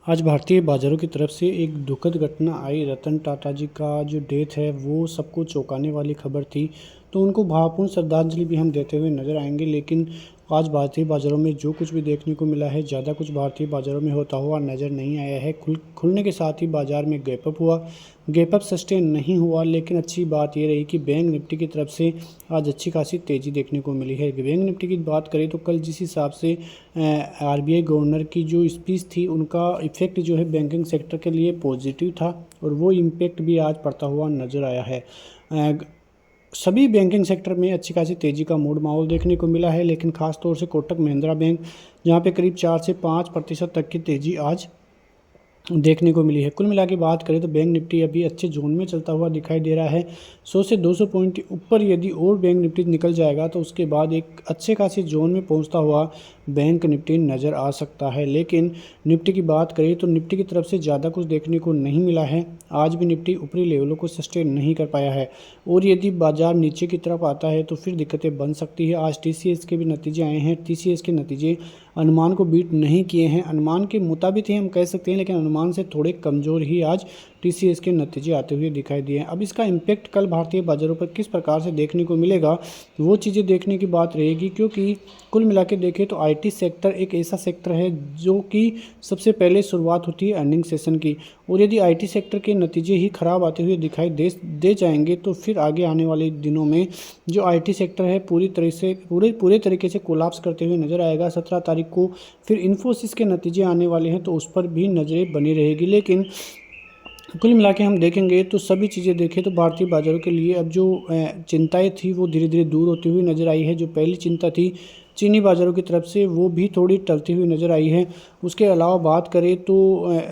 आज भारतीय बाजारों की तरफ से एक दुखद घटना आई। रतन टाटा जी का जो डेथ है वो सबको चौंकाने वाली खबर थी। तो उनको भावपूर्ण श्रद्धांजलि भी हम देते हुए नजर आएंगे। लेकिन आज भारतीय बाज़ारों में जो कुछ भी देखने को मिला है, ज़्यादा कुछ भारतीय बाज़ारों में होता हुआ नज़र नहीं आया है। खुलने के साथ ही बाज़ार में गैपअप हुआ। गैपअप सस्टेन नहीं हुआ, लेकिन अच्छी बात ये रही कि बैंक निफ्टी की तरफ से आज अच्छी खासी तेज़ी देखने को मिली है। बैंक निफ्टी की बात करें तो कल जिस हिसाब से आरबीआई गवर्नर की जो स्पीच थी, उनका इफेक्ट जो है बैंकिंग सेक्टर के लिए पॉजिटिव था और वो इम्पेक्ट भी आज पड़ता हुआ नज़र आया है। सभी बैंकिंग सेक्टर में अच्छी खासी तेज़ी का मूड माहौल देखने को मिला है, लेकिन खास तौर से कोटक महिंद्रा बैंक, जहां पे करीब 4 से 5% तक की तेज़ी आज देखने को मिली है। कुल मिला के बात करें तो बैंक निफ्टी अभी अच्छे जोन में चलता हुआ दिखाई दे रहा है। 100 से 200 पॉइंट ऊपर यदि और बैंक निफ्टी निकल जाएगा तो उसके बाद एक अच्छे खासे जोन में पहुंचता हुआ बैंक निफ्टी नज़र आ सकता है। लेकिन निफ्टी की बात करें तो निफ्टी की तरफ से ज़्यादा कुछ देखने को नहीं मिला है। आज भी निफ्टी ऊपरी लेवलों को सस्टेन नहीं कर पाया है और यदि बाजार नीचे की तरफ आता है तो फिर दिक्कतें बन सकती है। आज टीसीएस के भी नतीजे आए हैं। टीसीएस के नतीजे अनुमान को बीट नहीं किए हैं। अनुमान के मुताबिक ही हम कह सकते हैं, लेकिन अनुमान से थोड़े कमज़ोर ही आज टीसीएस के नतीजे आते हुए दिखाई दिए हैं। अब इसका इम्पैक्ट कल भारतीय बाज़ारों पर किस प्रकार से देखने को मिलेगा, वो चीज़ें देखने की बात रहेगी। क्योंकि कुल मिला के देखें तो आईटी सेक्टर एक ऐसा सेक्टर है जो कि सबसे पहले शुरुआत होती है अर्निंग सेशन की, और यदि आईटी सेक्टर के नतीजे ही खराब आते हुए दिखाई दे जाएंगे तो फिर आगे आने वाले दिनों में जो आईटी सेक्टर है पूरे तरीके से कोलैप्स करते हुए नजर आएगा। 17 तारीख को फिर इन्फोसिस के नतीजे आने वाले हैं, तो उस पर भी नज़रें बनी रहेगी। लेकिन कुल मिला के हम देखेंगे तो सभी चीज़ें देखें तो भारतीय बाज़ारों के लिए अब जो चिंताएं थी वो धीरे धीरे दूर होती हुई नज़र आई है। जो पहली चिंता थी चीनी बाज़ारों की तरफ से, वो भी थोड़ी टलती हुई नज़र आई है। उसके अलावा बात करें तो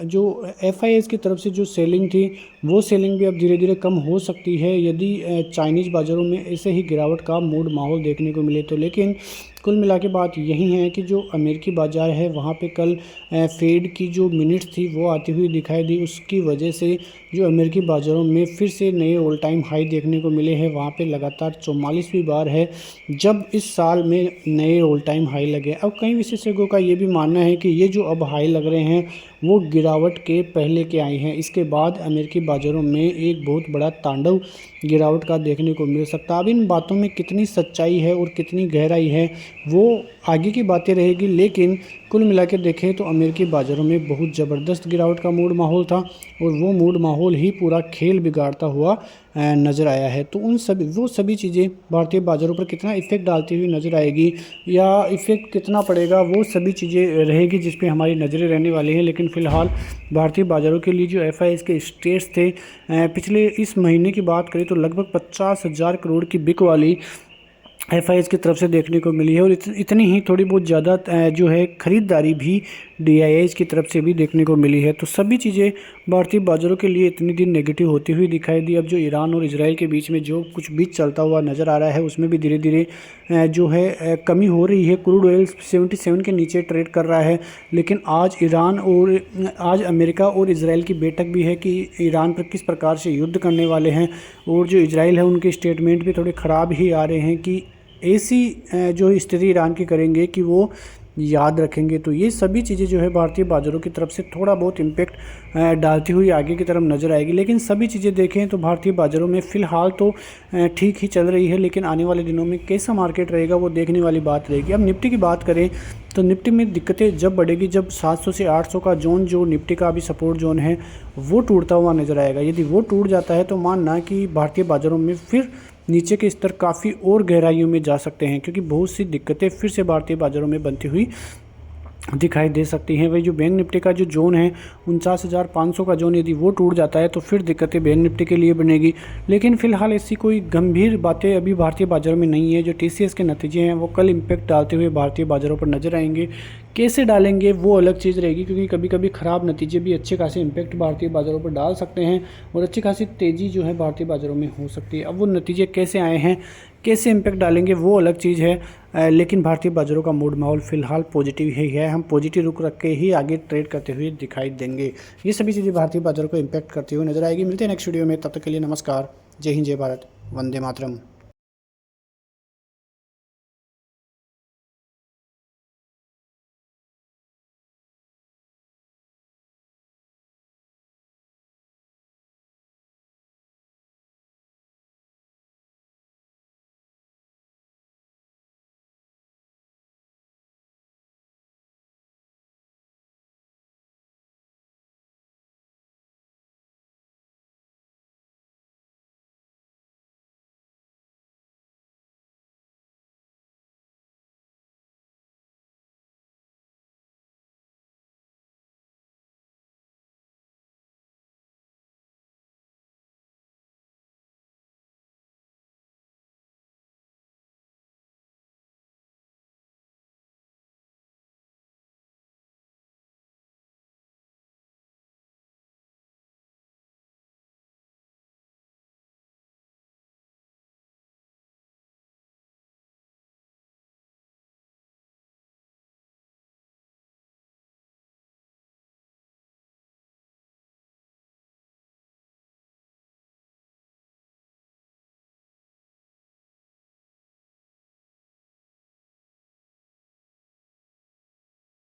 जो एफआईएस की तरफ से जो सेलिंग थी, वो सेलिंग भी अब धीरे धीरे कम हो सकती है यदि चाइनीज़ बाज़ारों में ऐसे ही गिरावट का मूड माहौल देखने को मिले तो। लेकिन कुल मिला के बात यही है कि जो अमेरिकी बाज़ार है वहाँ पे कल फेड की जो मिनट्स थी वो आती हुई दिखाई दी। उसकी वजह से जो अमेरिकी बाज़ारों में फिर से नए ऑल टाइम हाई देखने को मिले हैं। वहाँ पे लगातार 44वीं बार है जब इस साल में नए ऑल टाइम हाई लगे। अब कई विशेषज्ञों का ये भी मानना है कि ये जो अब हाई लग रहे हैं वो गिरावट के पहले के आए हैं। इसके बाद अमेरिकी बाज़ारों में एक बहुत बड़ा तांडव गिरावट का देखने को मिल सकता है। अब इन बातों में कितनी सच्चाई है और कितनी गहराई है वो आगे की बातें रहेगी। लेकिन कुल मिला के देखें तो अमेरिकी बाज़ारों में बहुत ज़बरदस्त गिरावट का मूड माहौल था और वो मूड माहौल ही पूरा खेल बिगाड़ता हुआ नज़र आया है। तो वो सभी चीज़ें भारतीय बाज़ारों पर कितना इफ़ेक्ट डालती हुई नज़र आएगी या इफ़ेक्ट कितना पड़ेगा, वो सभी चीज़ें रहेगी जिस पे हमारी नज़रें रहने वाली हैं। लेकिन फ़िलहाल भारतीय बाज़ारों के लिए जो एफआईएस के स्टेट्स थे, पिछले इस महीने की बात करें तो लगभग 50,000 करोड़ की बिक वाली एफआईएस की तरफ से देखने को मिली है और इतनी ही थोड़ी बहुत ज़्यादा जो है ख़रीदारी भी डीआईआईज़ की तरफ से भी देखने को मिली है। तो सभी चीज़ें भारतीय बाज़ारों के लिए इतनी दिन नेगेटिव होती हुई दिखाई दी। अब जो ईरान और इजराइल के बीच में जो कुछ बीच चलता हुआ नज़र आ रहा है उसमें भी धीरे धीरे जो है कमी हो रही है। क्रूड ऑयल 77 के नीचे ट्रेड कर रहा है। लेकिन आज अमेरिका और इजराइल की बैठक भी है कि ईरान पर किस प्रकार से युद्ध करने वाले हैं, और जो इजराइल है उनके स्टेटमेंट भी थोड़े ख़राब ही आ रहे हैं कि ऐसी जो स्थिति ईरान की करेंगे कि वो याद रखेंगे। तो ये सभी चीज़ें जो है भारतीय बाज़ारों की तरफ से थोड़ा बहुत इम्पेक्ट डालती हुई आगे की तरफ नज़र आएगी। लेकिन सभी चीज़ें देखें तो भारतीय बाज़ारों में फ़िलहाल तो ठीक ही चल रही है, लेकिन आने वाले दिनों में कैसा मार्केट रहेगा वो देखने वाली बात रहेगी। अब निफ्टी की बात करें तो निफ्टी में दिक्कतें जब बढ़ेगी जब 700 से 800 का जोन, जो निफ्टी का अभी सपोर्ट जोन है, वो टूटता हुआ नज़र आएगा। यदि वो टूट जाता है तो मानना कि भारतीय बाज़ारों में फिर नीचे के स्तर काफ़ी और गहराइयों में जा सकते हैं, क्योंकि बहुत सी दिक्कतें फिर से भारतीय बाज़ारों में बनती हुई दिखाई दे सकती हैं। वही जो बैंक निफ्टी का जो जोन है 49,500 का जोन, यदि वो टूट जाता है तो फिर दिक्कतें बैंक निफ्टी के लिए बनेगी। लेकिन फिलहाल ऐसी कोई गंभीर बातें अभी भारतीय बाज़ारों में नहीं है। जो टीसीएस के नतीजे हैं वो कल इम्पैक्ट डालते हुए भारतीय बाज़ारों पर नजर आएंगे। कैसे डालेंगे वो अलग चीज़ रहेगी, क्योंकि कभी कभी ख़राब नतीजे भी अच्छे खासे इम्पैक्ट भारतीय बाज़ारों पर डाल सकते हैं और अच्छी खासी तेज़ी जो है भारतीय बाज़ारों में हो सकती है। अब वो नतीजे कैसे आए हैं, कैसे इम्पैक्ट डालेंगे वो अलग चीज़ है। लेकिन भारतीय बाज़ारों का मूड माहौल फ़िलहाल पॉजिटिव ही है। हम पॉजिटिव रुख रख के ही आगे ट्रेड करते हुए दिखाई देंगे। ये सभी चीज़ें भारतीय बाज़ारों को इम्पैक्ट करती हुई नजर आएगी। मिलते हैं नेक्स्ट वीडियो में, तब तक के लिए नमस्कार। जय हिंद, जय भारत, वंदे मातरम।